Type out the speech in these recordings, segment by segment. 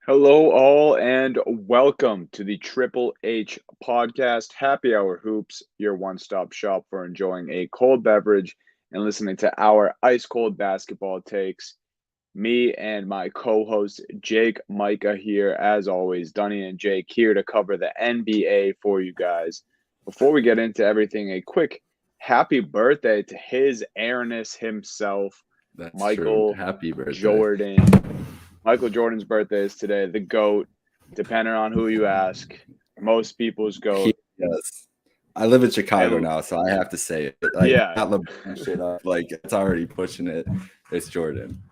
Hello, all, and welcome to the Triple H podcast, Happy Hour Hoops, your one stop shop for enjoying a cold beverage and listening to our ice cold basketball takes. Me and my co host, Jake Micah, here, as always, Dunny and Jake here to cover the NBA for you guys. Before we get into everything, a quick happy birthday to his airness himself, That's true. Michael Happy birthday. Jordan. Michael Jordan's birthday is today. The GOAT, depending on who you ask. Most people's GOAT. Yes. I live in Chicago And now, so I have to say it. Like, yeah, not LeBron shit up. Like, it's already pushing it. It's Jordan.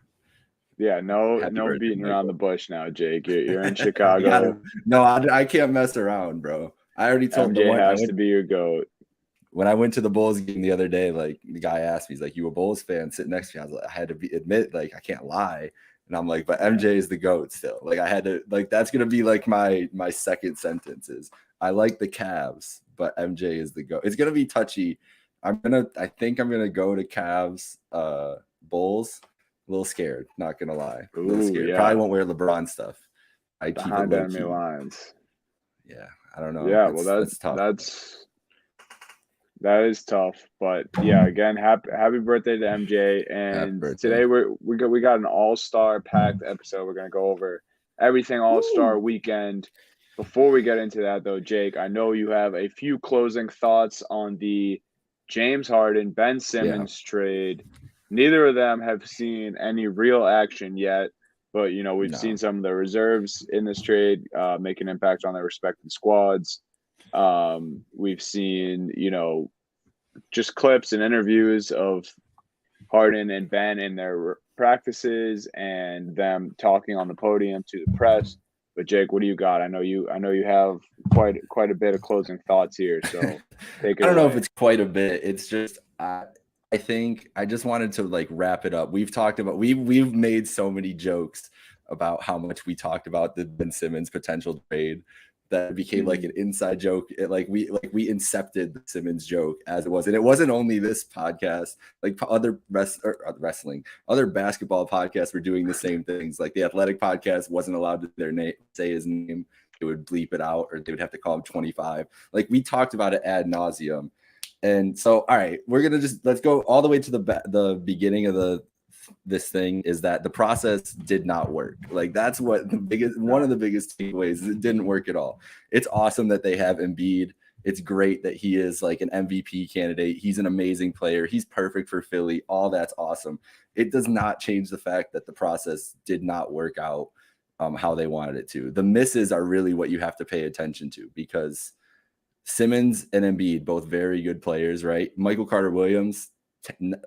yeah, no, Happy no birthday, beating around the Michael. bush now, Jake. You're in You Chicago. gotta, no, I can't mess around, bro. I already told the MJ one has to be your GOAT. when I went to the Bulls game the other day. Like, the guy asked me, he's like, "You a Bulls fan?" Sitting next to me, I had to admit, like, I can't lie. And I'm like, but MJ is the GOAT still. Like, I had to, like, that's gonna be like my second sentence is I like the Cavs, but MJ is the GOAT. It's gonna be touchy. I think I'm gonna go to Cavs, Bulls. A little scared, not gonna lie. A little Ooh, scared. Probably yeah, won't wear LeBron stuff. I keep it behind low enemy key. lines. Yeah, I don't know. Yeah, well, That's tough. that is tough. But yeah, again, happy birthday to MJ. Happy And birthday. today we got an all-star packed episode. We're gonna go over everything all-star Woo! weekend. Before we get into that though, Jake, I know you have a few closing thoughts on the James Harden, Ben Yeah, Simmons trade. Neither of them have seen any real action yet, but we've seen no. some of the reserves in this trade make an impact on their respective squads. We've seen, just clips and interviews of Harden and Ben in their practices and them talking on the podium to the press. But Jake, what do you got? I know you have quite a bit of closing thoughts here, so take I it don't know if away. it's quite a bit. It's just I think I just wanted to like wrap it up. We've talked about we've made so many jokes about how much we talked about the Ben Simmons potential trade that it became like Mhm. an inside joke. Like we incepted the Simmons joke as it was, and it wasn't only this podcast. Like wrestling, other basketball podcasts were doing the same things. Like the Athletic podcast wasn't allowed to say his name. It would bleep it out, or they would have to call him 25. Like we talked about it ad nauseum. And so, all right, we're gonna let's go all the way to the beginning of this thing is that the process did not work. Like that's what one of No. the biggest takeaways is it didn't work at all. It's awesome that they have Embiid. It's great that he is like an MVP candidate. He's an amazing player. He's perfect for Philly. All that's awesome. It does not change the fact that the process did not work out how they wanted it to. The misses are really what you have to pay attention to because Simmons and Embiid, both very good players, right? Michael Carter Williams,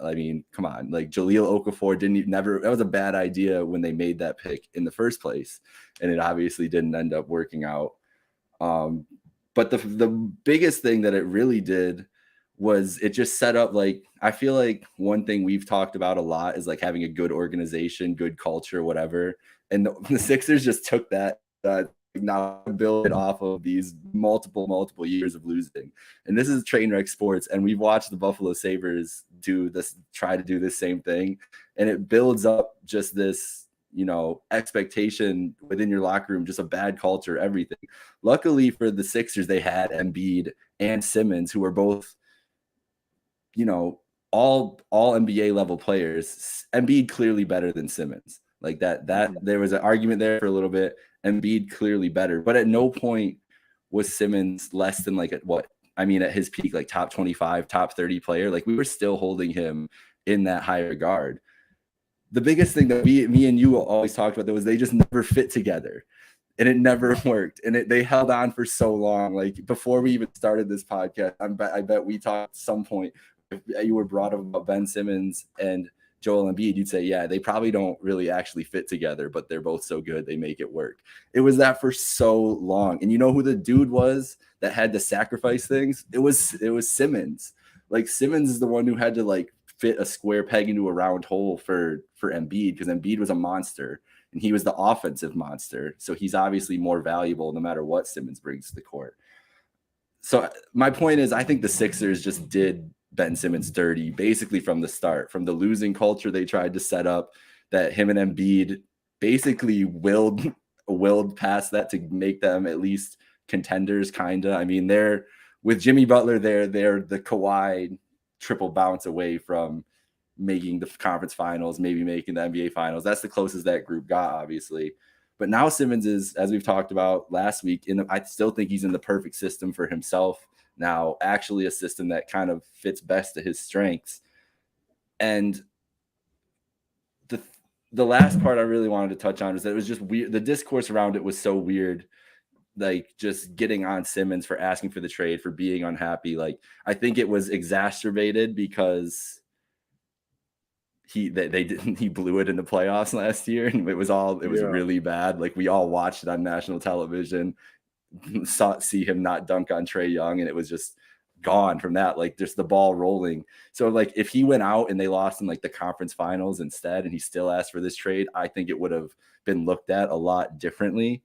I mean, come on. Like Jahlil Okafor that was a bad idea when they made that pick in the first place. And it obviously didn't end up working out. But the biggest thing that it really did was it just set up like I feel like one thing we've talked about a lot is like having a good organization, good culture, whatever. And the Sixers just took that now build it off of these multiple years of losing. And this is train wreck sports. And we've watched the Buffalo Sabres try to do this same thing. And it builds up just this, expectation within your locker room, just a bad culture, everything. Luckily for the Sixers, they had Embiid and Simmons, who were both, all NBA level players. Embiid clearly better than Simmons. Like that Mhm. there was an argument there for a little bit. Embiid clearly better, but at no point was Simmons less than like at his peak, like top 25, top 30 player. Like we were still holding him in that high regard. The biggest thing that me and you always talked about was they just never fit together. And it never worked. And they held on for so long. Like before we even started this podcast, I bet we talked at some point. If you were brought up about Ben Simmons and Joel Embiid, you'd say, yeah, they probably don't really actually fit together, but they're both so good they make it work. It was that for so long. And you know who the dude was that had to sacrifice things? It was Simmons. Like Simmons is the one who had to like fit a square peg into a round hole for Embiid because Embiid was a monster and he was the offensive monster. So he's obviously more valuable no matter what Simmons brings to the court. So my point is, I think the Sixers just did Ben Simmons dirty basically from the start, from the losing culture they tried to set up that him and Embiid basically willed willed past that to make them at least contenders, kind of. I mean, they're with Jimmy Butler there, they're the Kawhi triple bounce away from making the conference finals, maybe making the NBA finals. That's the closest that group got, obviously. But now Simmons is, as we've talked about last week, I still think he's in the perfect system for himself now, actually a system that kind of fits best to his strengths. And the last part I really wanted to touch on is that it was just weird. The discourse around it was so weird, like just getting on Simmons for asking for the trade, for being unhappy. Like, I think it was exacerbated because he blew it in the playoffs last year, and it was really bad. Like, we all watched it on national television, see him not dunk on Trae Young, and it was just gone from that. Like, just the ball rolling. So like, if he went out and they lost in like the conference finals instead, and he still asked for this trade, I think it would have been looked at a lot differently.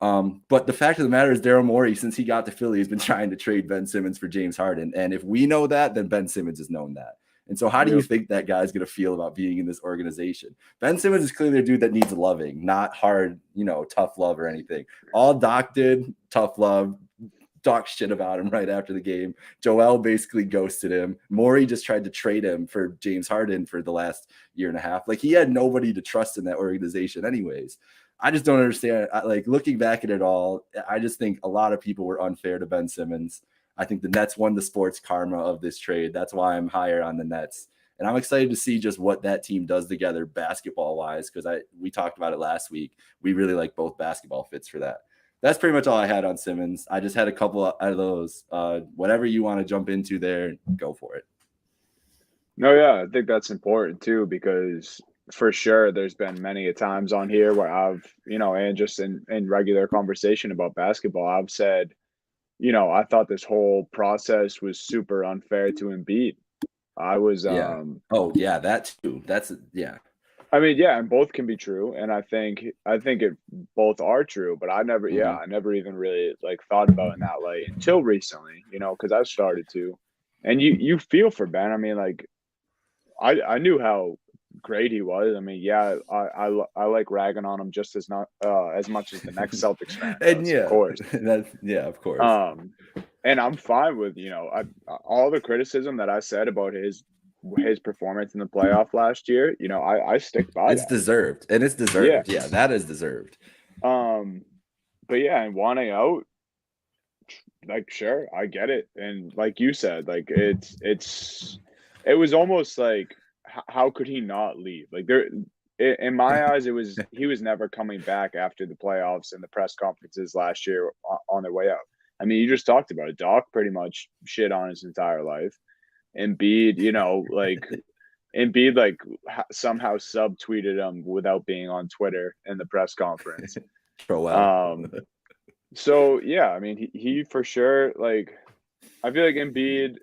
But the fact of the matter is, Daryl Morey, since he got to Philly, has been trying to trade Ben Simmons for James Harden. And if we know that, then Ben Simmons has known that. And so how do you think that guy's going to feel about being in this organization? Ben Simmons is clearly a dude that needs loving, not hard, tough love or anything. All Doc did, tough love, talk shit about him right after the game. Joel basically ghosted him. Morey just tried to trade him for James Harden for the last year and a half. Like, he had nobody to trust in that organization anyways. I just don't understand. Like, looking back at it all, I just think a lot of people were unfair to Ben Simmons. I think the Nets won the sports karma of this trade. That's why I'm higher on the Nets. And I'm excited to see just what that team does together basketball-wise, because we talked about it last week. We really like both basketball fits for that. That's pretty much all I had on Simmons. I just had a couple out of those. Whatever you want to jump into there, go for it. No, yeah, I think that's important too, because for sure there's been many a times on here where I've, and just in regular conversation about basketball, I've said, I thought this whole process was super unfair to Embiid. I was that too. I mean, yeah, and both can be true, and I think it both are true, but I never even really like thought about it in that light until recently, because I started to. And you feel for Ben. I mean, like, I knew how great he was. I mean, yeah, I like ragging on him just as much as the next Celtics fan does, and of course. Of course. And I'm fine with, all the criticism that I said about his performance in the playoff last year, I stick by it's deserved. And it's deserved. Yeah, that is deserved. But yeah, and wanting out, like, sure, I get it. And like you said, like, it was almost like, how could he not leave? Like, in my eyes, he was never coming back after the playoffs and the press conferences last year on their way out. I mean, you just talked about it. Doc pretty much shit on his entire life. Embiid, somehow subtweeted him without being on Twitter in the press conference. So yeah, I mean, he for sure, like, I feel like Embiid,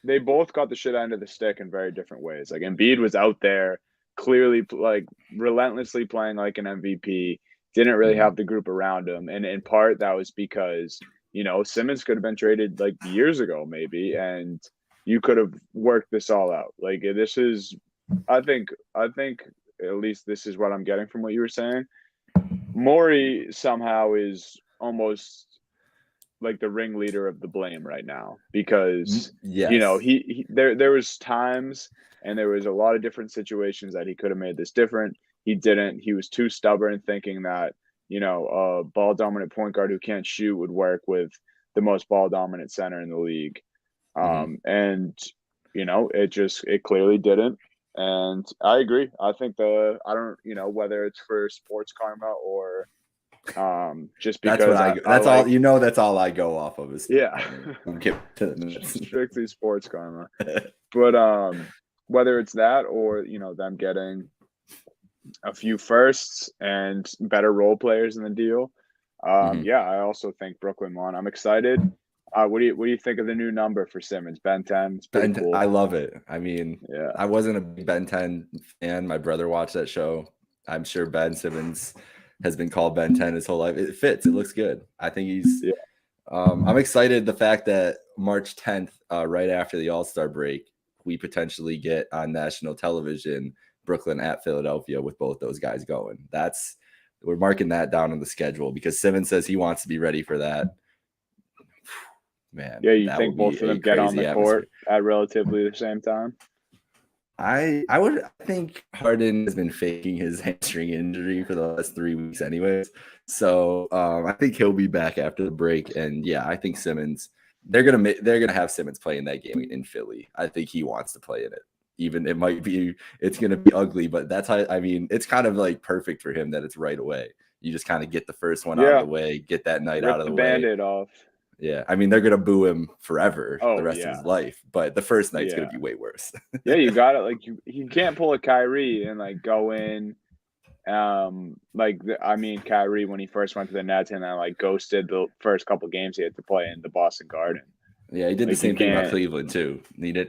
they both got the shit end of the stick in very different ways. Like, Embiid was out there clearly, like, relentlessly playing like an MVP, didn't really have the group around him. And in part, that was because, Simmons could have been traded like years ago, maybe, and you could have worked this all out. Like, this is, I think at least this is what I'm getting from what you were saying. Morey somehow is almost like the ringleader of the blame right now, because he there was times and there was a lot of different situations that he could have made this different. He didn't. He was too stubborn, thinking that a ball dominant point guard who can't shoot would work with the most ball dominant center in the league. And it clearly didn't. And I agree. I think I don't whether it's for sports karma or just because that's all I go off of is strictly sports karma. But whether it's that or them getting a few firsts and better role players in the deal, I also think Brooklyn won. I'm excited. What do you think of the new number for Simmons? Ben 10. It's pretty cool. I love it. I mean, I wasn't a big Ben 10 fan. My brother watched that show. I'm sure Ben Simmons has been called Ben 10 his whole life. It fits. It looks good. I think he's I'm excited the fact that March 10th, right after the All-Star break, we potentially get on national television Brooklyn at Philadelphia with both those guys going. That's We're marking that down on the schedule because Simmons says he wants to be ready for that. Man, Yeah, you that think would be both of a them get on crazy the atmosphere. court at relatively the same time? I think Harden has been faking his hamstring injury for the last 3 weeks anyways. So I think he'll be back after the break. And yeah, I think Simmons, they're gonna have Simmons play in that game in Philly. I think he wants to play in it. Even it's gonna be ugly, but that's how it's kind of like perfect for him that it's right away. You just kind of get the first one out of the way, get that night out Rip of the the way. Band-Aid off. Yeah, they're gonna boo him forever the rest of his life, but the first night's gonna be way worse. Yeah, you got it. Like you can't pull a Kyrie and like go in. Kyrie when he first went to the Nets and then like ghosted the first couple games he had to play in the Boston Garden. Yeah, he did the same thing about Cleveland too.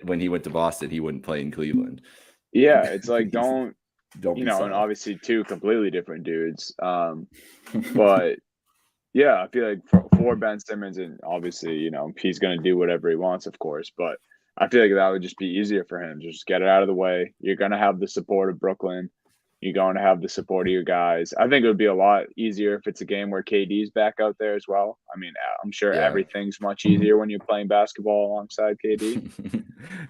When he went to Boston, he wouldn't play in Cleveland. Yeah, it's like don't and obviously two completely different dudes. But yeah, I feel like for Ben Simmons, and obviously, he's going to do whatever he wants, of course, but I feel like that would just be easier for him. Just get it out of the way. You're going to have the support of Brooklyn. You're going to have the support of your guys. I think it would be a lot easier if it's a game where KD's back out there as well. I mean, I'm sure everything's much easier when you're playing basketball alongside KD.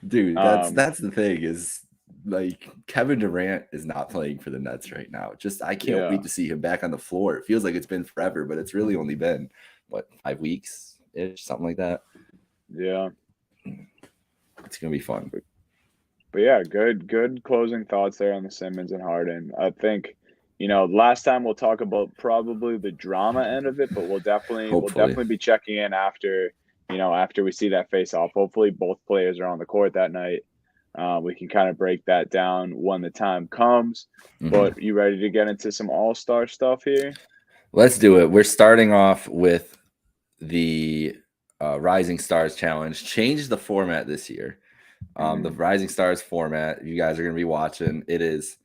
Dude, that's the thing is, like, Kevin Durant is not playing for the Nets right now. I can't wait to see him back on the floor. It feels like it's been forever, but it's really only been 5 weeks ish, something like that. Yeah, it's gonna be fun. But yeah, good closing thoughts there on the Simmons and Harden. I think, last time we'll talk about probably the drama end of it, but we'll definitely be checking in after we see that face off. Hopefully both players are on the court that night. We can kind of break that down when the time comes. Mm-hmm. But you ready to get into some all-star stuff here? Let's do it. We're starting off with the Rising Stars Challenge. Changed the format this year. The Rising Stars format, you guys are going to be watching. It is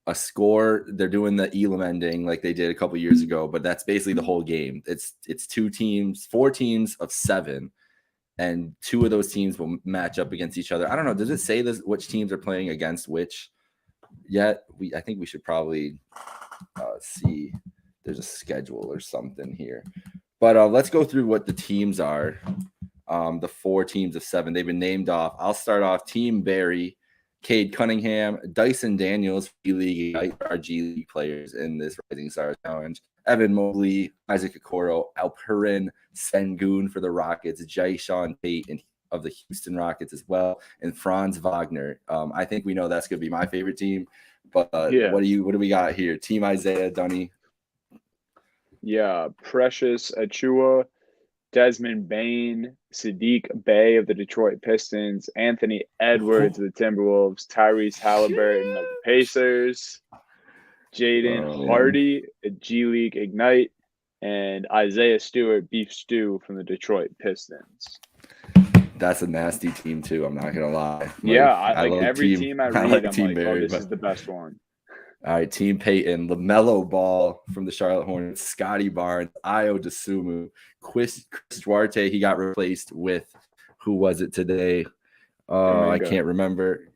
a score. They're doing the Elam ending like they did a couple years ago, but that's basically the whole game. It's 4 teams of 7. And 2 of those teams will match up against each other. I don't know. Does it say which teams are playing against which yet? I think we should probably see. There's a schedule or something here. But let's go through what the teams are. The 4 teams of 7. They've been named off. I'll start off. Team Barry, Cade Cunningham, Dyson Daniels, G-League, our G-League players in this Rising Stars Challenge. Evan Mobley, Isaac Okoro, Alperen Sengun for the Rockets, Jason Tate of the Houston Rockets as well, and Franz Wagner. I think we know that's going to be my favorite team. But what do we got here? Team Isaiah, Dunny. Yeah, Precious Achua, Desmond Bain, Sadiq Bey of the Detroit Pistons, Anthony Edwards of the Timberwolves, Tyrese Halliburton of the Pacers, Jaden Hardy at G-League Ignite, and Isaiah Stewart, Beef Stew from the Detroit Pistons. That's a nasty team too. I'm not gonna lie. I like every team I read. I'm like, Barry, this is the best one. All right, Team Peyton, LaMelo Ball from the Charlotte Hornets, Scotty Barnes, Ayo Dosunmu, Chris Duarte. He got replaced with, who was it today? I can't remember.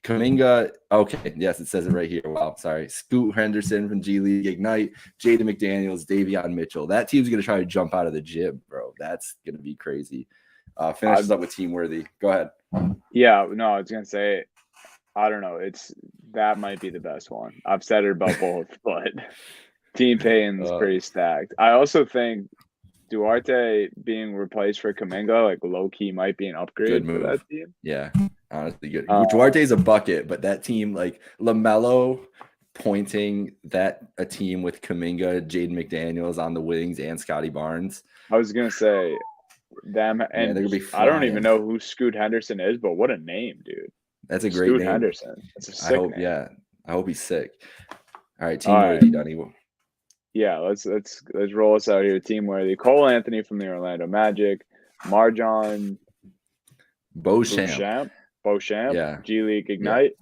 Kuminga. Okay, yes, it says it right here. Wow, sorry. Scoot Henderson from G League Ignite, Jaden McDaniels, Davion Mitchell. That team's gonna try to jump out of the gym, bro. That's gonna be crazy. Finishes up with Team Worthy. Go ahead. Yeah, no, I was gonna say, I don't know. That might be the best one. I've said it about both, but Team Payton's pretty stacked. I also think Duarte being replaced for Kuminga, like low key, might be an upgrade for that team. Yeah, honestly, good. Duarte's a bucket, but that team, like LaMelo, pointing a team with Kuminga, Jaden McDaniels on the wings, and Scotty Barnes. I was gonna say them, and they're gonna be I don't even know who Scoot Henderson is, but what a name, dude! That's a great name. Henderson. That's a sick name. Yeah, I hope he's sick. All right, Team Worthy, Dunny. Yeah, let's roll us out here. Team Worthy. Cole Anthony from the Orlando Magic, Marjon Beauchamp, yeah. G League Ignite,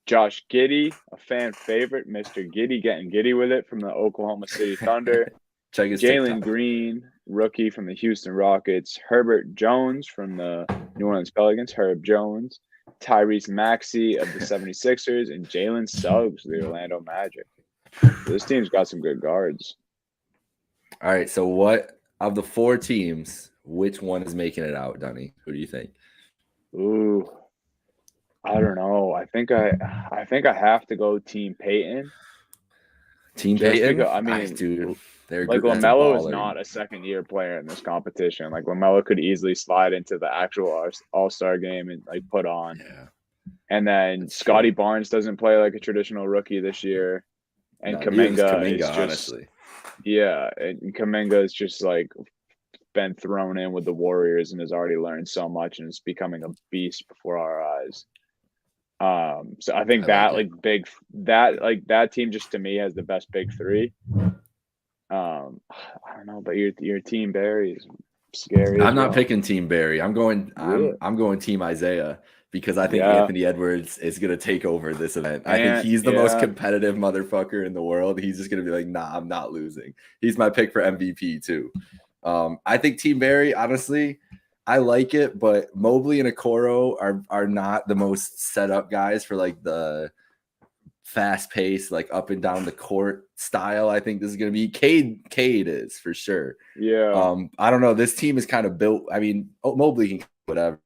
Josh Giddey, a fan favorite, Mr. Giddey getting giddy with it from the Oklahoma City Thunder. Jalen Green, rookie from the Houston Rockets, Herbert Jones from the New Orleans Pelicans, Herb Jones, Tyrese Maxey of the 76ers, and Jalen Suggs of the Orlando Magic. This team's got some good guards. All right. So what of the 4 teams, which one is making it out, Dunny? Who do you think? Ooh, I don't know. I think I have to go Team Peyton. Team Just Peyton? because, Dude, they're like good. That's a LaMelo is baller. not a second-year player in this competition. Like LaMelo could easily slide into the actual All-Star game and like put on. Yeah, And then that's Scotty true. Barnes doesn't play like a traditional rookie this year. And No, neither is Kuminga is Kuminga, just honestly. and Kuminga is just like been thrown in with the Warriors and has already learned so much and is becoming a beast before our eyes. So I think I like it. that team just to me has the best big three. I don't know, but your team Barry is scary as I'm not well. picking Team Barry. I'm going. Really? I'm going Team Isaiah because I think Yeah, Anthony Edwards is going to take over this event. I think and he's the most yeah, competitive motherfucker in the world. He's just going to be like, nah, I'm not losing. He's my pick for MVP too. I think Team Barry, honestly, I like it, but Mobley and Okoro are not the most set up guys for like the fast pace, like up and down the court style. I think this is going to be Cade is for sure. yeah, I don't know. This team is kind of built. I mean, Mobley can whatever.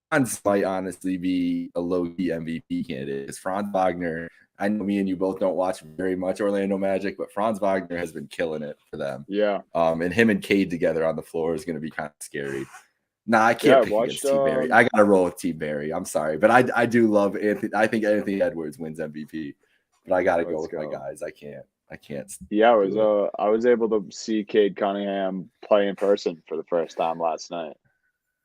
Franz might honestly be a low-key MVP candidate. Because Franz Wagner, I know me and you both don't watch very much Orlando Magic, but Franz Wagner has been killing it for them. yeah, And him and Cade together on the floor is going to be kind of scary. Nah, I yeah. can't I pick watched. against Team Barry. I got to roll with Team Barry. I'm sorry, but I do love Anthony. I think Anthony Edwards wins MVP, but I got to go Let's with my go. guys. I can't Yeah, do it. I was able to see Cade Cunningham play in person for the first time last night.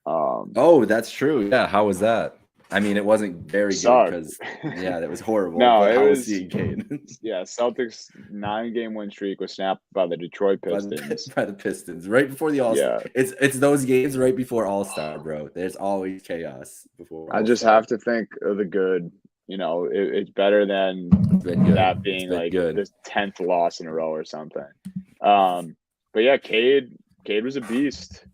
Oh, that's true. Yeah, how was that? I mean, it wasn't very good Sucked. because yeah, that was horrible. No, But it how was was seeing Cade yeah. Celtics 9-game win streak was snapped by the Detroit by Pistons. the Pistons right before the All Star? Yeah, It's those games right before All Star, bro. There's always chaos before I All just Star. have to think of the good. It's better than It's been good. that It's being been like good. the 10th loss in a row or something. But yeah, Cade was a beast.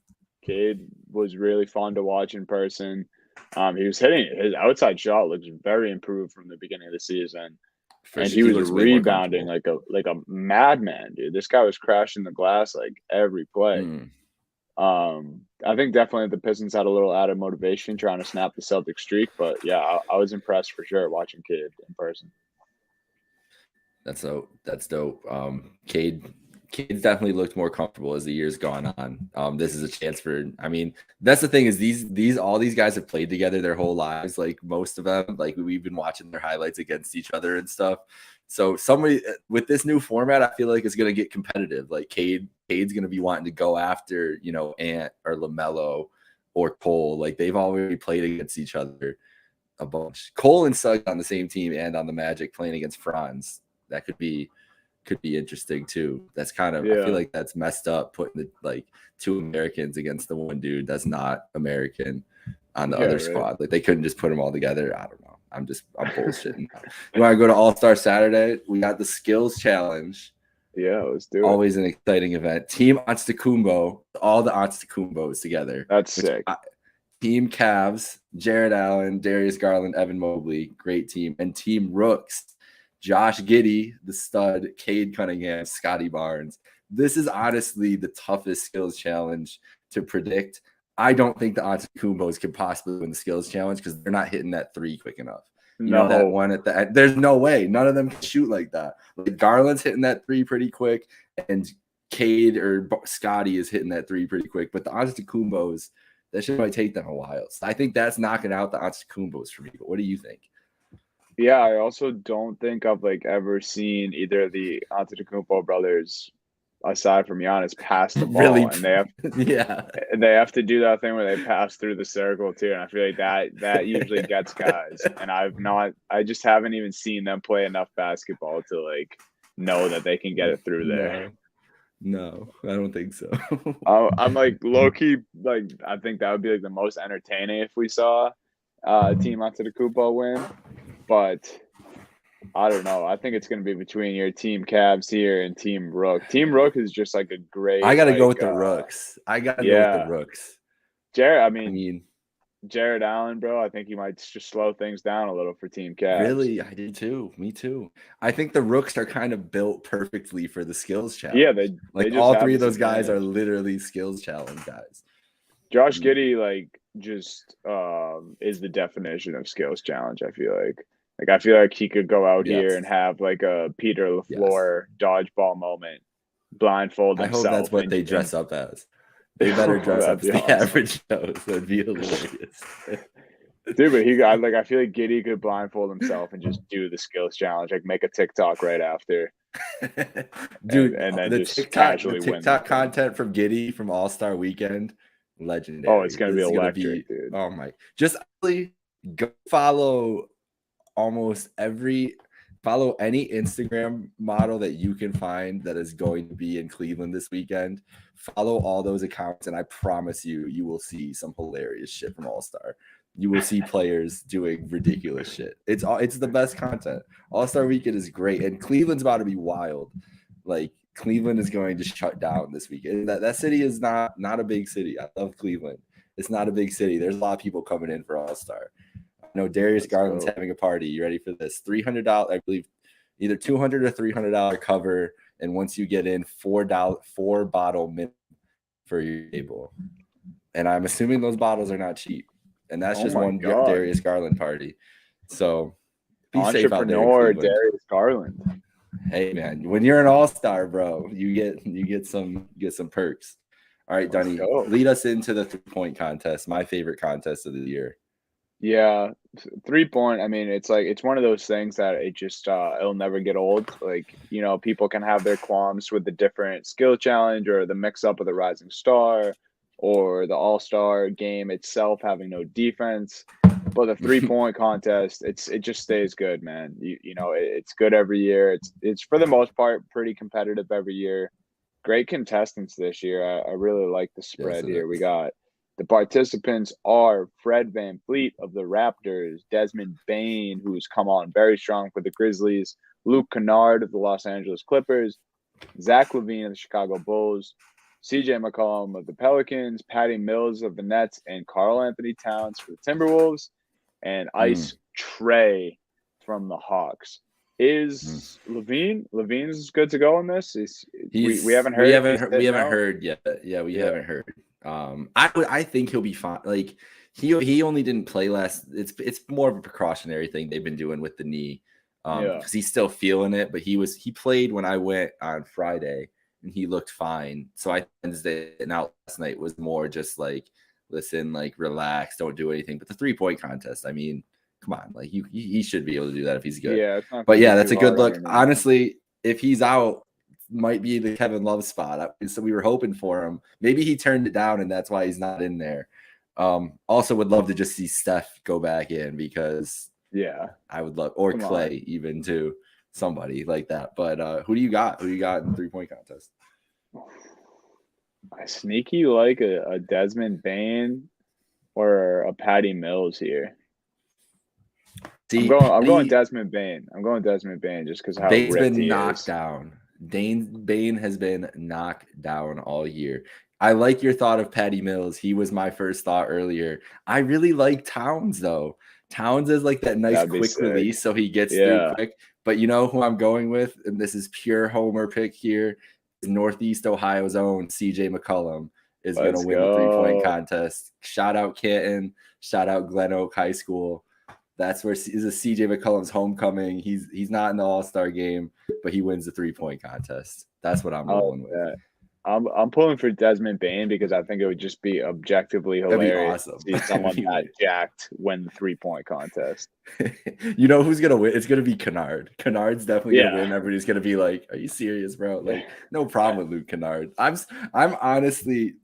Cade was really fun to watch in person. He was hitting his outside shot looks very improved from the beginning of the season, For and sure, he he was looks way more rebounding comfortable. like a madman, dude. This guy was crashing the glass like every play. Mm. I think definitely the Pistons had a little added motivation trying to snap the Celtic streak, but yeah, I was impressed for sure watching Cade in person. That's dope. That's dope. Cade's definitely looked more comfortable as the years gone on. This is a chance for. I mean, that's the thing is these all these guys have played together their whole lives. Like most of them, like we've been watching their highlights against each other and stuff. So somebody with this new format, I feel like it's going to get competitive. Like Cade's going to be wanting to go after Ant or LaMelo or Cole. Like they've already played against each other a bunch. Cole and Suggs on the same team and on the Magic playing against Franz. That could be interesting too. That's kind of I feel Yeah, like that's messed up putting the like 2 Americans against the one dude that's not American on the yeah, other right. squad. Like they couldn't just put them all together. I don't know. I'm bullshitting. You want to go to All-Star Saturday? We got the skills challenge. Yeah, let's do it. Always an exciting event. Team Antetokounmpo, all the Antetokounmpos together. That's sick. Team Cavs, Jared Allen, Darius Garland, Evan Mobley, great team. And Team Rooks, Josh Giddey, the stud, Cade Cunningham, Scotty Barnes. This is honestly the toughest skills challenge to predict. I don't think the Antetokounmpos can possibly win the skills challenge because they're not hitting that 3 quick enough. You know that No, one at the end. There's no way. None of them can shoot like that. Like Garland's hitting that 3 pretty quick, and Cade or Scotty is hitting that 3 pretty quick. But the Antetokounmpos, that shit might take them a while. So I think that's knocking out the Antetokounmpos for me. But what do you think? yeah, I also don't think I've like ever seen either of the Antetokounmpo brothers, aside from Giannis, pass the Really? ball, and Yeah. they have to do that thing where they pass through the circle too, and I feel like that usually gets guys, and I just haven't even seen them play enough basketball to like know that they can get it through there. No, I don't think so. I'm like low key, like I think that would be like the most entertaining if we saw Team Antetokounmpo win, but I don't know. I think it's going to be between your Team Cavs here and Team Rook. Team Rook is just like a I great got to go like with the Rooks. I got to go with the yeah. Rooks. Jared, I I mean, mean, Jared Allen, bro, I think he might just slow things down a little for Team Cavs. Really, I did too. Me too. I think the rooks are kind of built perfectly for the skills Yeah, challenge. they Like just all have three of this those guys are advantage. literally skills challenge guys. Josh Giddey, like, just is the definition of skills challenge, I feel like. Like, I feel like he could go out here and Yes. have like a Peter Yes. LaFleur dodgeball moment, blindfold I hope that's himself, what they and dress up as. They better dress that'd up as be the awesome. average Joes. That'd be hilarious. Dude, but I feel like Giddey could blindfold himself and just do the skills challenge, like make a TikTok right after, Dude, and then the just TikTok, the casually win the TikTok thing. content from Giddy from All-Star Weekend, Oh, it's legendary. gonna be This is gonna electric, be, dude. oh my, just really go almost every follow any Instagram model that you can find that is going to be in Cleveland this weekend. Follow all those accounts, and I promise you will see some hilarious shit from All-Star. You will see players doing ridiculous shit. It's the best content. All-Star Weekend is great, and Cleveland's about to be wild. Like Cleveland is going to shut down this weekend. That city is not a big city. I love Cleveland. It's not a big city. There's a lot of people coming in for All-Star. I know Darius Let's Garland's go. having a party. You ready for this? $300, I believe, either $200 or $300 cover, and once you get in, four bottle minimum for your table. And I'm assuming those bottles are not cheap. And that's Oh just my one God. Darius Garland party. So be safe out there in Entrepreneur Cleveland. Darius Garland. Hey man, when you're an all-star, bro, you get some perks. All right, Let's Dunny, go. lead us into the 3-point contest, my favorite contest of the year. Yeah, 3-point. I mean, it's like it's one of those things that it just it'll never get old. Like, people can have their qualms with the different skill challenge or the mix up of the Rising Star or the All-Star game itself having no defense. But the 3-point contest, it just stays good, man. It's good every year. It's for the most part pretty competitive every year. Great contestants this year. I really like the Yes, spread it here. We is. got the participants are Fred VanVleet of the Raptors, Desmond Bane, who's come on very strong for the Grizzlies, Luke Kennard of the Los Angeles Clippers, Zach LaVine of the Chicago Bulls, CJ McCollum of the Pelicans, Patty Mills of the Nets, and Karl Anthony Towns for the Timberwolves, and Ice Trey from the Hawks. Is Levine's good to go in this? We haven't heard if he's We sitting haven't out. heard yet. Yeah, we Yeah, haven't heard. I think he'll be fine. Like he only didn't play last. It's more of a precautionary thing they've been doing with the knee. yeah. Because he's still feeling it, but he played when I went on Friday and he looked fine. So I Wednesday and out last night was more just like, listen, like relax, don't do anything. But the 3-point contest, I mean, come on, like he should be able to do that if he's good. Yeah, it's not But going to yeah, be that's too a good hard on look. your knee. Honestly, if he's out, might be the Kevin Love spot. So we were hoping for him. Maybe he turned it down and that's why he's not in there. Also would love to just see Steph go back in because Yeah, I would love, or come Clay on. even too, somebody like that. But who do you got? Who do you got in the 3-point contest? I sneaky like a Desmond Bane or a Patty Mills here. See, I'm going Patty Desmond Bane. I'm going Desmond Bane just because how Bane's ripped been he knocked is. down. Bane has been knocked down all year. I like your thought of Patty Mills. He was my first thought earlier. I really like Towns though. Towns is like that nice That'd be quick sick. release, so he gets through Yeah, quick. But you know who I'm going with, and this is pure homer pick here. Is Northeast Ohio's own CJ McCollum is going to let's win the 3-point go. contest. Shout out Canton. Shout out Glen Oak High School. That's where is a CJ McCollum's homecoming. He's not in the All-Star game, but he wins the 3-point contest. That's what I'm I like rolling with. that. I'm pulling for Desmond Bane because I think it would just be objectively That'd be hilarious awesome. to see someone that jacked win the 3-point contest. You know who's gonna win? It's gonna be Kennard. Kennard's definitely gonna Yeah. win. Everybody's gonna be like, "Are you serious, bro?" Like, no problem with Luke Kennard. I'm honestly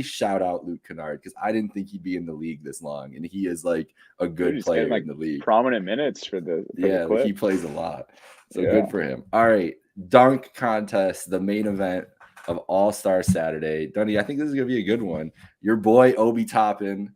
shout out Luke Kennard because I didn't think he'd be in the league this long, and he is like a Dude, good he's getting player like in the league. prominent minutes for the Yeah, like he Clips. plays a lot, so Yeah. good for him. All right, dunk contest, the main event of All-Star Saturday. Dunny, I think this is gonna be a good one. Your boy Obi Toppin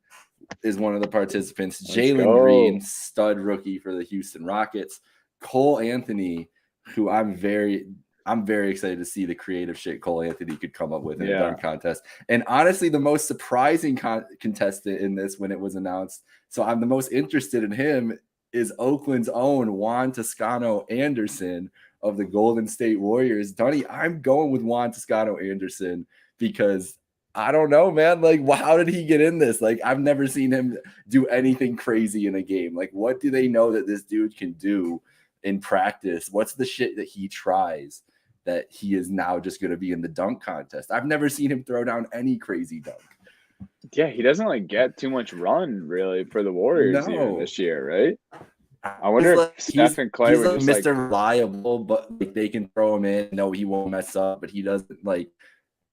is one of the participants. Let's Jalen Green, go. stud rookie for the Houston Rockets. Cole Anthony, who I'm very I'm very excited to see the creative shit Cole Anthony could come up with in a dunk contest. And honestly, the most surprising contestant in this when it was announced, so I'm the most interested in him, is Oakland's own Juan Toscano-Anderson of the Golden State Warriors. Donnie, I'm going with Juan Toscano-Anderson because I don't know, man. Like, how did he get in this? Like, I've never seen him do anything crazy in a game. Like, what do they know that this dude can do in practice? What's the shit that he tries that he is now just going to be in the dunk contest? I've never seen him throw down any crazy dunk. Yeah, he doesn't like get too much run really for the Warriors even this year, right? I wonder if Stephen Clay was just Mr. Reliable, but like they can throw him in. No, he won't mess up, but he doesn't like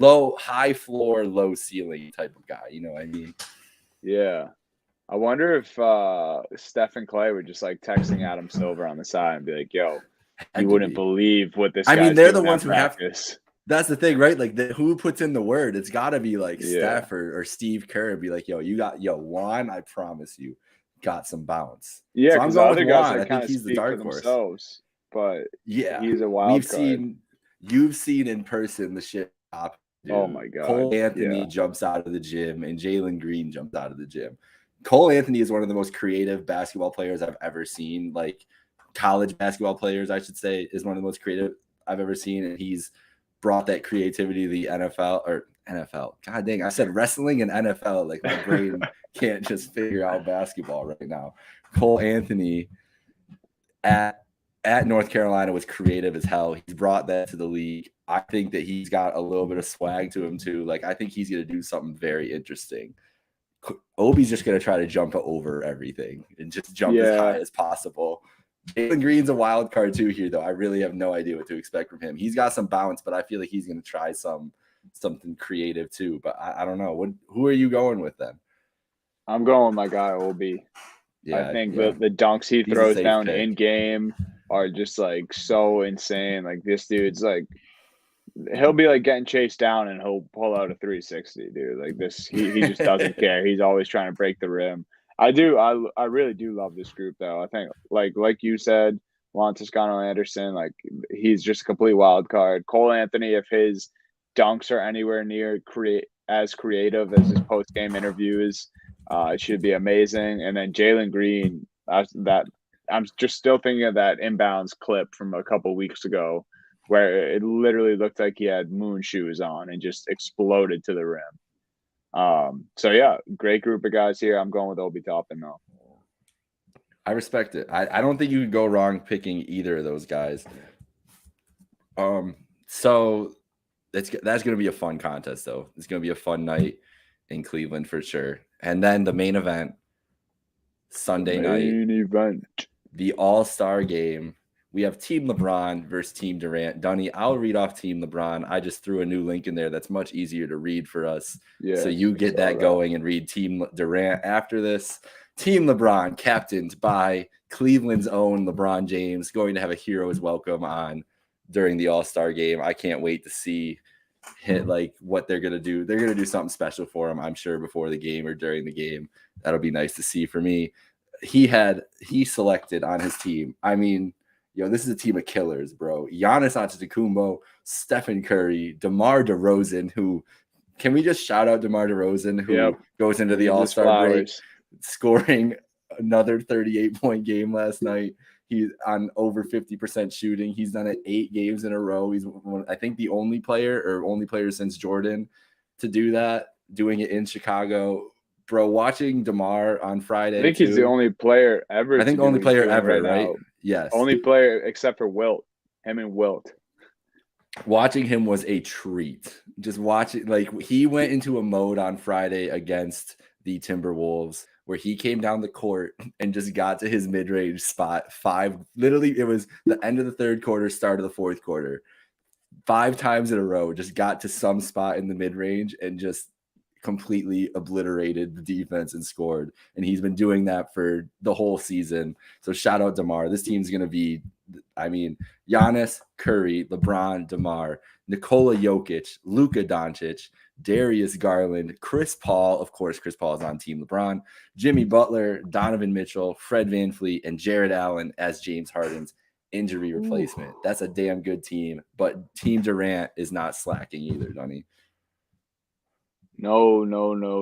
high floor, low ceiling type of guy. You know what I mean? Yeah. I wonder if Stephen Clay were just like texting Adam Silver on the side and be like, yo, you wouldn't believe what this guy's they're the ones who practice. Have that's the thing, right? Like who puts in the word? It's got to be like Steph or Steve Kerr and be like, yo, Juan, I promise you got some bounce. Yeah, because so other guys I think he's the dark horse. But yeah, he's a wild card. You've seen in person the shit. Dude. Oh my God. Cole Anthony jumps out of the gym and Jalen Green jumps out of the gym. Cole Anthony is one of the most creative basketball players I've ever seen. Like college basketball players, I should say, is one of the most creative I've ever seen. And he's brought that creativity to the NFL. God dang, I said wrestling and NFL. Like my brain can't just figure out basketball right now. Cole Anthony at North Carolina was creative as hell. He's brought that to the league. I think that he's got a little bit of swag to him too. Like I think he's going to do something very interesting. Obi's just going to try to jump over everything and just jump as high as possible. Jalen Green's a wild card too here, though. I really have no idea what to expect from him. He's got some bounce, but I feel like he's going to try something creative too. But I don't know. Who are you going with then? I'm going with my guy Obi. Yeah, I think the dunks he throws down in game are just like so insane. Like this dude's like, he'll be like getting chased down and he'll pull out a 360, dude. Like this, he just doesn't care. He's always trying to break the rim. I really do love this group though. I think like you said, Juan Toscano-Anderson, like he's just a complete wild card. Cole Anthony, if his dunks are anywhere near as creative as his post game interviews, it should be amazing. And then Jalen Green, I'm just still thinking of that inbounds clip from a couple weeks ago where it literally looked like he had moon shoes on and just exploded to the rim. So yeah, great group of guys here. I'm going with Obi Toppin though. I respect it. I don't think you could go wrong picking either of those guys. So that's going to be a fun contest though. It's going to be a fun night in Cleveland for sure. And then the main event, Sunday night, the All-Star game. We have Team LeBron versus Team Durant. Dunny, I'll read off Team LeBron. I just threw a new link in there that's much easier to read for us. Yeah, so you get that going and read Team Durant after this. Team LeBron, captained by Cleveland's own LeBron James, going to have a hero's welcome on during the All-Star game. I can't wait to see what they're going to do. They're going to do something special for him, I'm sure, before the game or during the game. That'll be nice to see for me. He selected on his team. I mean, this is a team of killers, bro. Giannis Antetokounmpo, Stephen Curry, DeMar DeRozan, who – can we just shout out DeMar DeRozan, who goes into the All-Star break, scoring another 38-point game last night. He's on over 50% shooting. He's done it 8 games in a row. He's, I think, the only player since Jordan to do that, doing it in Chicago. Bro, watching DeMar on Friday. I think he's the only player ever. I think only player ever, right? Yes. Only player except for Wilt. Him and Wilt. Watching him was a treat. Just watching, he went into a mode on Friday against the Timberwolves where he came down the court and just got to his mid-range spot 5. Literally, it was the end of the third quarter, start of the fourth quarter. 5 times in a row, just got to some spot in the mid-range and just completely obliterated the defense and scored. And he's been doing that for the whole season. So shout out DeMar. This team's going to be, Giannis, Curry, LeBron, DeMar, Nikola Jokic, Luka Doncic, Darius Garland, Chris Paul. Of course, Chris Paul is on Team LeBron. Jimmy Butler, Donovan Mitchell, Fred VanVleet, and Jared Allen as James Harden's injury replacement. That's a damn good team. But Team Durant is not slacking either, Dunny. No,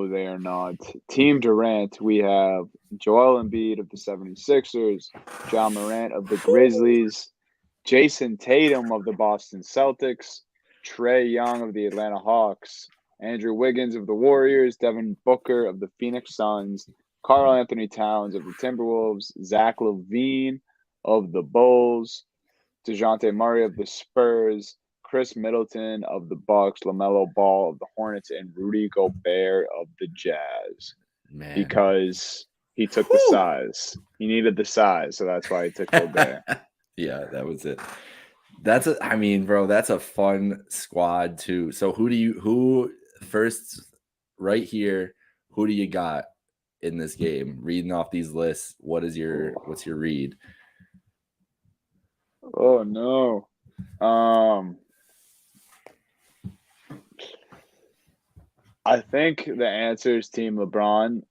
they are not. Team Durant, we have Joel Embiid of the 76ers, John Morant of the Grizzlies, Jason Tatum of the Boston Celtics, Trae Young of the Atlanta Hawks, Andrew Wiggins of the Warriors, Devin Booker of the Phoenix Suns, Karl Anthony Towns of the Timberwolves, Zach LaVine of the Bulls, DeJounte Murray of the Spurs, Chris Middleton of the Bucks, LaMelo Ball of the Hornets, and Rudy Gobert of the Jazz. Man. Because he took the size. He needed the size, so that's why he took Gobert. Yeah, that was it. That's a fun squad too. So who first right here, who do you got in this game? Reading off these lists, what's your read? Oh no. I think the answer is Team LeBron.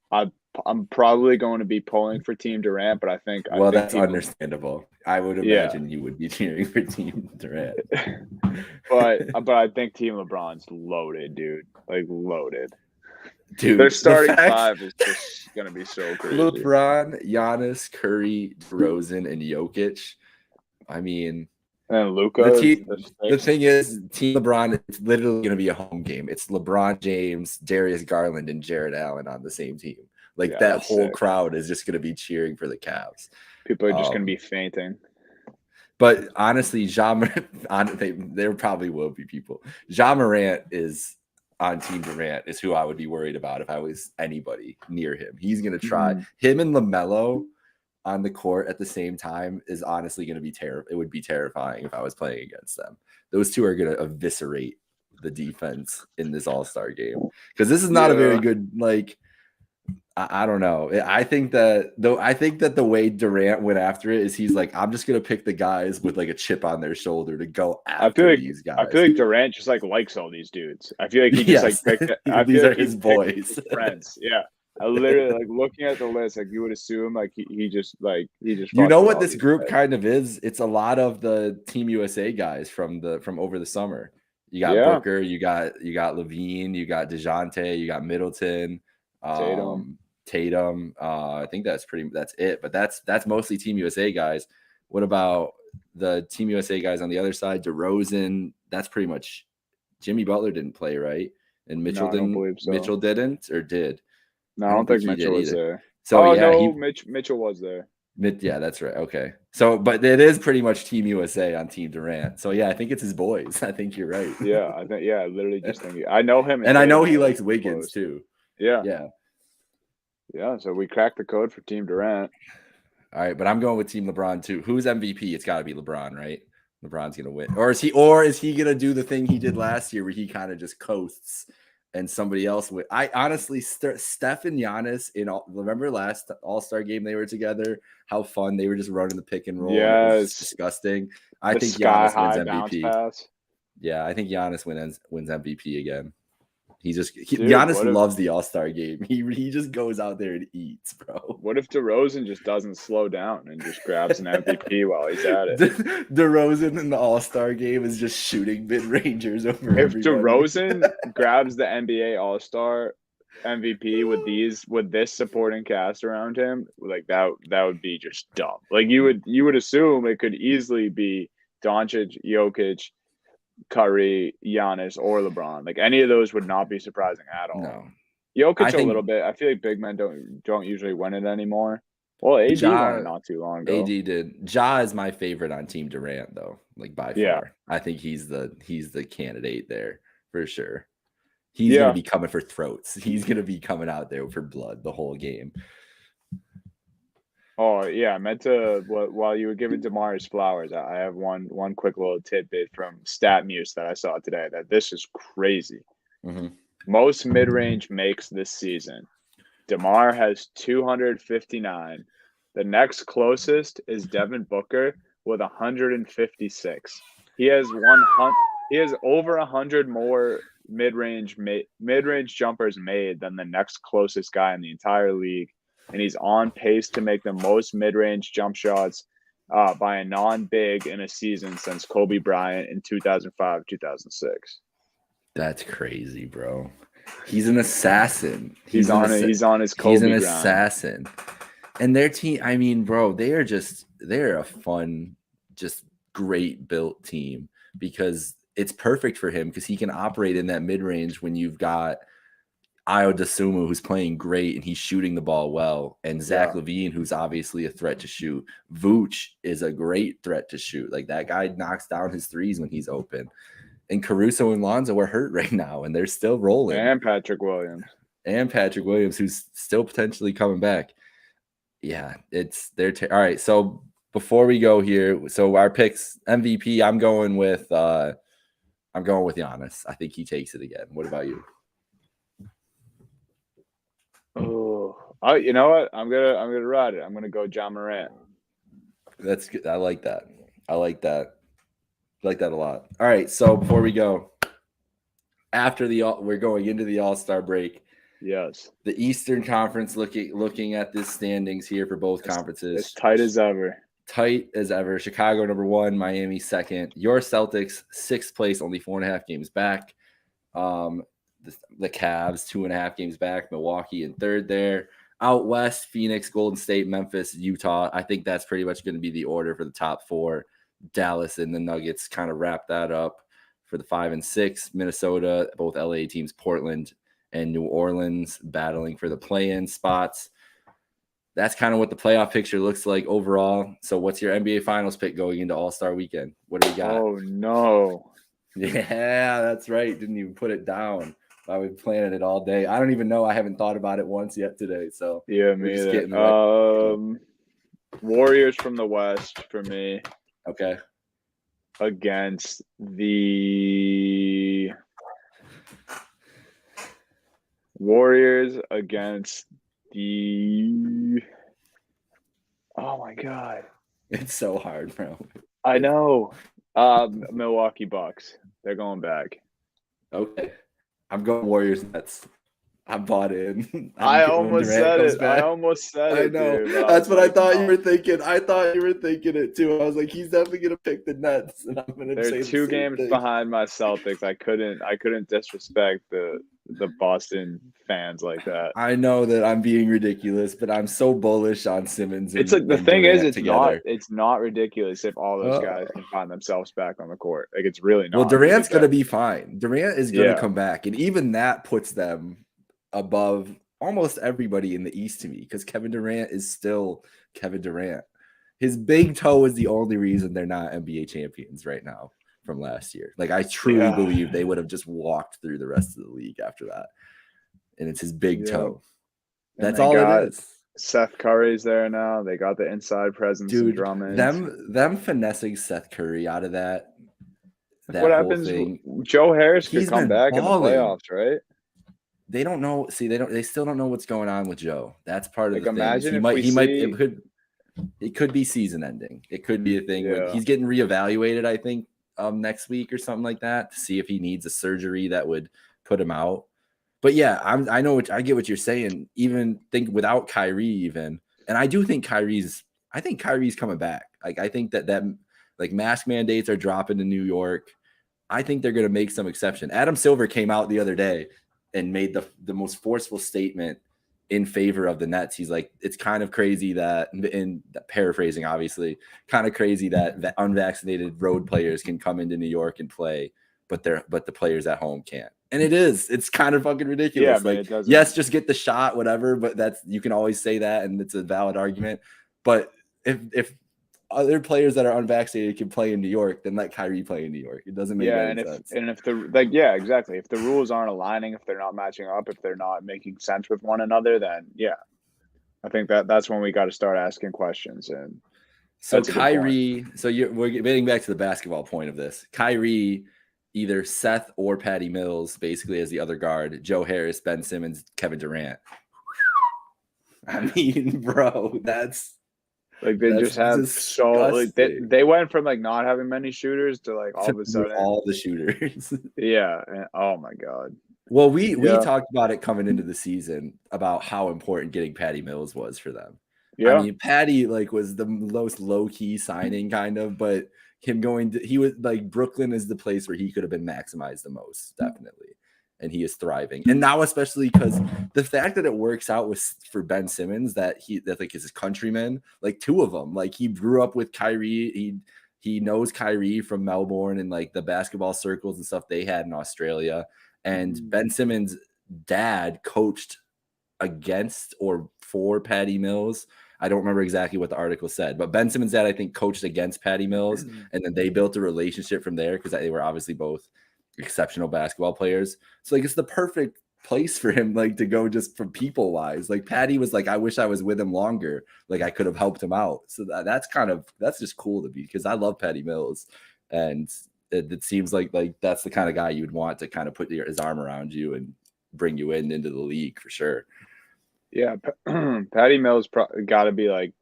I'm probably going to be pulling for Team Durant, but I think that's understandable. I would imagine you would be cheering for Team Durant. but I think Team LeBron's loaded, dude. Like loaded. Dude, their starting five is just gonna be so crazy. LeBron, Giannis, Curry, DeRozan, and Jokic. I mean, and Luka. The thing is, Team LeBron, it's literally going to be a home game. It's LeBron James, Darius Garland, and Jared Allen on the same team. Like that whole crowd is just going to be cheering for the Cavs. People are just going to be fainting. But honestly, there probably will be people. Ja Morant is on Team Durant is who I would be worried about if I was anybody near him. He's going to try. Him and LaMelo on the court at the same time is honestly going to be terrible. It would be terrifying if I was playing against them. Those two are going to eviscerate the defense in this All-Star game because this is not a very good, like, I don't know. I think that the way Durant went after it is he's like, I'm just going to pick the guys with like a chip on their shoulder to go after these guys. I feel like Durant just like likes all these dudes. I feel like he just like picked these are his boys. Friends. Yeah. I literally like looking at the list, like you would assume like he just you know what this group kind of is? It's a lot of the Team USA guys from over the summer. You got Booker, you got LaVine, you got DeJounte, you got Middleton, Tatum. I think that's it. But that's mostly Team USA guys. What about the Team USA guys on the other side? DeRozan, that's pretty much Jimmy Butler didn't play, right? And Mitchell didn't. So. Mitchell didn't or did? No, I don't think Mitchell was there. So Mitchell was there. Yeah, that's right. Okay. So, but it is pretty much Team USA on Team Durant. So yeah, I think it's his boys. I think you're right. Yeah, I literally just think I know him, and I know he likes Wiggins too. Yeah. Yeah. So we cracked the code for Team Durant. All right, but I'm going with Team LeBron too. Who's MVP? It's got to be LeBron, right? LeBron's gonna win, or is he gonna do the thing he did last year where he kind of just coasts? And somebody else would. I honestly, Steph and Giannis remember last All-Star game they were together? How fun they were just running the pick and roll. Yes, it was disgusting. I think Giannis wins MVP. Pass. Yeah, I think Giannis wins MVP again. Giannis loves the All-Star game. He just goes out there and eats, bro. What if DeRozan just doesn't slow down and just grabs an MVP while he's at it? DeRozan in the All-Star game is just shooting mid-rangers over If DeRozan grabs the NBA All-Star MVP with this supporting cast around him, like that would be just dumb. Like you would assume it could easily be Doncic, Jokic, Curry, Giannis, or LeBron. Like any of those would not be surprising at all. No. Jokic a little bit. I feel like big men don't usually win it anymore. Well, AD won it not too long ago. AD did. Ja is my favorite on Team Durant though, like by far. I think he's the candidate there for sure. He's gonna be coming for throats. He's gonna be coming out there for blood the whole game. Oh yeah, I meant to. While you were giving DeMar his flowers, I have one quick little tidbit from StatMuse that I saw today. That this is crazy. Mm-hmm. Most mid-range makes this season. DeMar has 259. The next closest is Devin Booker with 156. He has over 100 more mid-range jumpers made than the next closest guy in the entire league. And he's on pace to make the most mid-range jump shots by a non-big in a season since Kobe Bryant in 2005, 2006. That's crazy, bro. He's an assassin. He's on his Kobe He's an grind. assassin. And their team, I mean, bro, they're a fun, just great built team because it's perfect for him because he can operate in that mid-range when you've got Ayo Dosunmu, who's playing great and he's shooting the ball well, and Zach LaVine, who's obviously a threat to shoot. Vooch is a great threat to shoot. Like, that guy knocks down his threes when he's open. And Caruso and Lonzo are hurt right now, and they're still rolling. And Patrick Williams, who's still potentially coming back. Yeah, all right. So before we go here, so our picks, MVP, I'm going with Giannis. I think he takes it again. What about you? Oh, you know what? I'm gonna ride it. I'm gonna go John Morant. That's good. I like that. I like that a lot. All right. So before we go, we're going into the All-Star break. Yes. The Eastern Conference looking at the standings here for both conferences. As tight as ever. Tight as ever. Chicago number 1, Miami second. Your Celtics 6th place, only 4.5 games back. The Cavs 2.5 games back. Milwaukee in third there. Out west, Phoenix, Golden State, Memphis, Utah. I think that's pretty much going to be the order for the top 4. Dallas and the Nuggets kind of wrap that up for the 5 and 6. Minnesota, both LA teams, Portland and New Orleans battling for the play-in spots. That's kind of what the playoff picture looks like overall. So what's your NBA Finals pick going into All-Star Weekend? What do we got? Oh, no. Yeah, that's right. Didn't even put it down. I've been planning it all day. I don't even know. I haven't thought about it once yet today. So yeah, me either. Warriors from the West for me. Okay. Against the Warriors against the oh my god. It's so hard, bro. I know. Milwaukee Bucks. They're going back. Okay. I'm going Warriors Nets. I'm bought in. I almost said it. I know. Dude, that's what I thought you were thinking. I thought you were thinking it too. I was like, he's definitely gonna pick the Nets, and I'm gonna. They're 2 games behind my Celtics. I couldn't disrespect the Boston fans like that. I know that I'm being ridiculous, but I'm so bullish on Simmons. It's like the thing is, it's not ridiculous if all those guys can find themselves back on the court. Like, it's really not. Well, Durant's gonna be fine. Durant is gonna come back, and even that puts them above almost everybody in the East to me, because Kevin Durant is still Kevin Durant. His big toe is the only reason they're not NBA champions right now from last year. Like, I truly believe they would have just walked through the rest of the league after that. And it's his big toe. That's all it is. Seth Curry's there now. They got the inside presence. Dude, Drummond. Them finessing Seth Curry out of that what happens? Joe Harris could come back in the playoffs, right? They don't know. See, they still don't know what's going on with Joe. That's part of the imagine thing. It could be season ending. It could be a thing where he's getting reevaluated, I think, next week or something like that, to see if he needs a surgery that would put him out. But yeah, I get what you're saying. Even think without Kyrie, even, and I do think Kyrie's coming back. Like, I think that like mask mandates are dropping in New York. I think they're going to make some exception. Adam Silver came out the other day and made the most forceful statement in favor of the Nets. He's like, it's kind of crazy that, in paraphrasing, obviously, kind of crazy that unvaccinated road players can come into New York and play, but the players at home can't. And it's kind of fucking ridiculous. Yeah, like, yes, just get the shot, whatever, but you can always say that, and it's a valid argument. But if other players that are unvaccinated can play in New York, then let Kyrie play in New York. It doesn't make any sense. And if exactly. If the rules aren't aligning, if they're not matching up, if they're not making sense with one another, then I think that's when we got to start asking questions. And so Kyrie, we're getting back to the basketball point of this. Kyrie, either Seth or Patty Mills, basically as the other guard. Joe Harris, Ben Simmons, Kevin Durant. I mean, bro, that's. Like, they just have disgusting. They went from like not having many shooters to like all of a sudden all the shooters. Yeah. And, oh my God. Well, we talked about it coming into the season about how important getting Patty Mills was for them. Yeah. I mean, Patty like was the most low-key signing kind of, but he was like Brooklyn is the place where he could have been maximized the most, definitely. And he is thriving. And now, especially because the fact that it works out with for Ben Simmons, that like is his countryman, like two of them. Like he grew up with Kyrie. He knows Kyrie from Melbourne and like the basketball circles and stuff they had in Australia. And Ben Simmons' dad coached against or for Patty Mills. I don't remember exactly what the article said, but Ben Simmons' dad, I think, coached against Patty Mills, and then they built a relationship from there because they were obviously both exceptional basketball players. So like it's the perfect place for him, like to go just from people wise. Like Patty was like, I wish I was with him longer. Like I could have helped him out. So that's just cool to me because I love Patty Mills, and it seems like that's the kind of guy you would want to kind of put his arm around you and bring you into the league for sure. Yeah, Patty Mills got to be like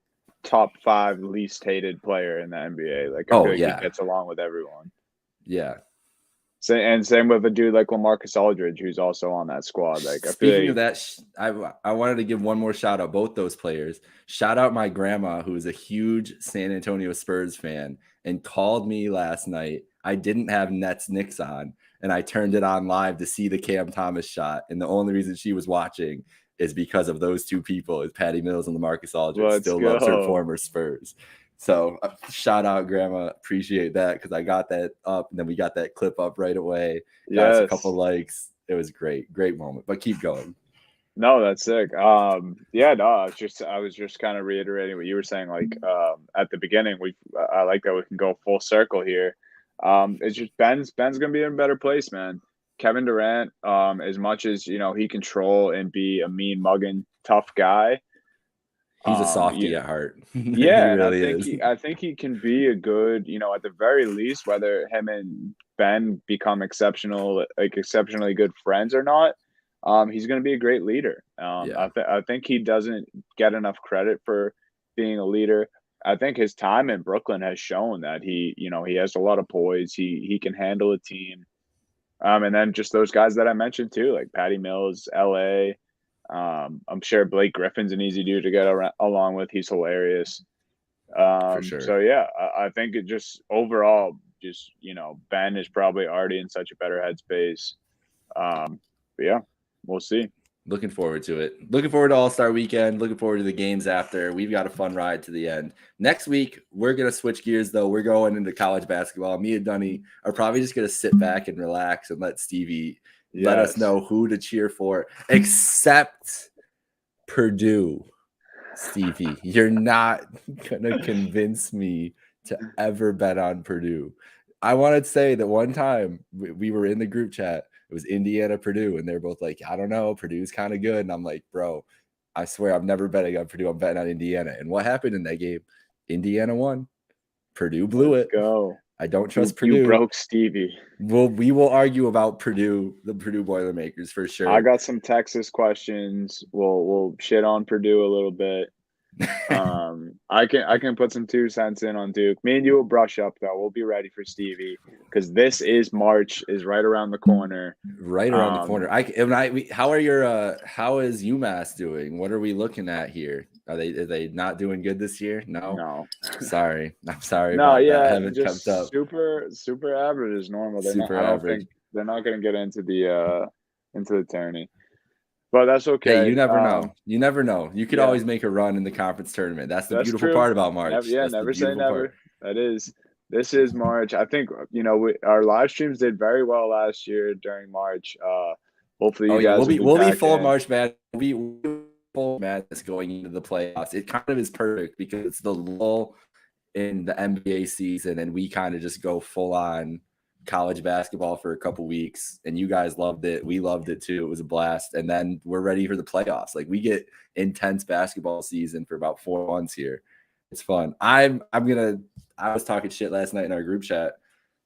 top 5 least hated player in the NBA. Like I feel like he gets along with everyone. Yeah. Same with a dude like LaMarcus Aldridge, who's also on that squad. Like speaking of that, I wanted to give one more shout out, both those players. Shout out my grandma, who is a huge San Antonio Spurs fan, and called me last night. I didn't have Knicks on, and I turned it on live to see the Cam Thomas shot. And the only reason she was watching is because of those two people, is Patty Mills and LaMarcus Aldridge. Loves her former Spurs. So shout out, Grandma. Appreciate that because I got that up, and then we got that clip up right away. Got us a couple likes. It was great moment. But keep going. No, that's sick. I was just kind of reiterating what you were saying. Like at the beginning, I like that we can go full circle here. It's just Ben's gonna be in a better place, man. Kevin Durant, as much as he can troll and be a mean mugging tough guy. He's a softie at heart. Yeah, he really is. I think he can be a good, at the very least, whether him and Ben become exceptionally good friends or not, he's going to be a great leader. I think he doesn't get enough credit for being a leader. I think his time in Brooklyn has shown that he has a lot of poise. He can handle a team. And then just those guys that I mentioned too, like Patty Mills, LA. I'm sure Blake Griffin's an easy dude to get along with. He's hilarious. For sure. So yeah, I think it just overall, Ben is probably already in such a better headspace. But yeah, we'll see. Looking forward to it. Looking forward to All-Star Weekend. Looking forward to the games after. We've got a fun ride to the end. Next week, we're going to switch gears, though. We're going into college basketball. Me and Dunny are probably just going to sit back and relax and let Stevie let us know who to cheer for, except Purdue. Stevie, you're not going to convince me to ever bet on Purdue. I wanted to say that one time we were in the group chat. It was Indiana, Purdue, and they're both like, I don't know, Purdue's kind of good. And I'm like, bro, I swear I'm never betting on Purdue. I'm betting on Indiana. And what happened in that game? Indiana won. Purdue blew it. Go. I don't trust Purdue. You broke Stevie. We will argue about Purdue, the Purdue Boilermakers for sure. I got some Texas questions. We'll shit on Purdue a little bit. I can put some 2 cents in on Duke. Me and you will brush up though. We'll be ready for Stevie because this is March is right around the corner. Right around the corner. How is UMass doing? What are we looking at here? Are they not doing good this year? No. Sorry. I'm sorry. No, about yeah, that. I haven't just kept up. Super average is normal. I don't think they're not going to get into the tourney. But that's okay. Hey, you never know. You never know. You could always make a run in the conference tournament. That's the beautiful part about March. Never say never. This is March. I think our live streams did very well last year during March. Hopefully you guys we'll be full of March Madness. We'll be full of madness going into the playoffs. It kind of is perfect because it's the lull in the NBA season, and we kind of just go full on college basketball for a couple weeks, and you guys loved it. We loved it too. It was a blast. And then we're ready for the playoffs. Like we get intense basketball season for about 4 months here. It's fun. I was talking shit last night in our group chat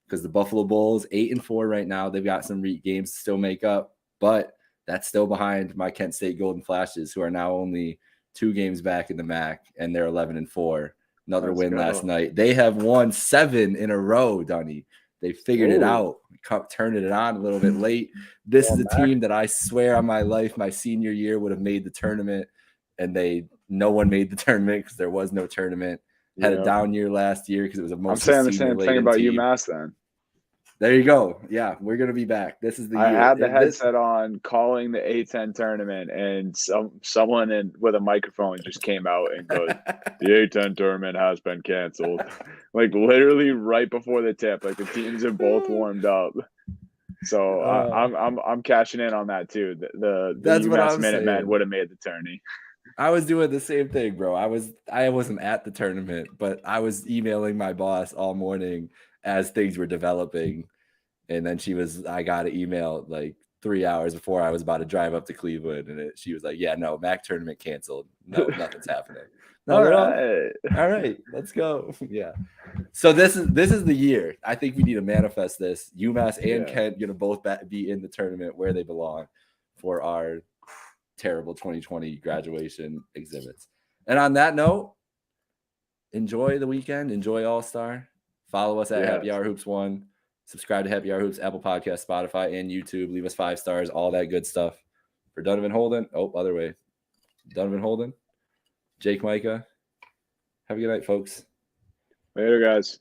because the Buffalo Bulls 8-4 right now. They've got some games to still make up, but that's still behind my Kent State Golden Flashes, who are now only 2 games back in the MAC, and they're 11-4. Another win last night. They have won 7 in a row, Dunny. They figured it out, turning it on a little bit late. This is a team that I swear on my life, my senior year would have made the tournament. and no one made the tournament because there was no tournament. Had a down year last year because it was a I'm mostly saying the same thing about team. UMass then. There you go. Yeah, we're gonna be back. This is the year. I had the headset on calling the A10 tournament, and someone with a microphone just came out and goes, "The A10 tournament has been canceled." Like literally right before the tip. Like the teams have both warmed up. So I'm cashing in on that too. The That's what UMass I'm Minutemen saying. would have made the tourney. I was doing the same thing, bro. I wasn't at the tournament, but I was emailing my boss all morning as things were developing. And then I got an email like 3 hours before I was about to drive up to Cleveland. And she was like, yeah, no, MAC tournament canceled. No, nothing's happening. All right. All right, let's go. Yeah. So this is the year. I think we need to manifest this. UMass and Kent going to both be in the tournament where they belong for our terrible 2020 graduation exhibits. And on that note, enjoy the weekend. Enjoy All-Star. Follow us at Happy Hour Hoops 1. Subscribe to Happy Hour Hoops, Apple Podcasts, Spotify, and YouTube. Leave us 5 stars, all that good stuff. For Donovan Holden, other way. Donovan Holden, Jake Micah. Have a good night, folks. Later, guys.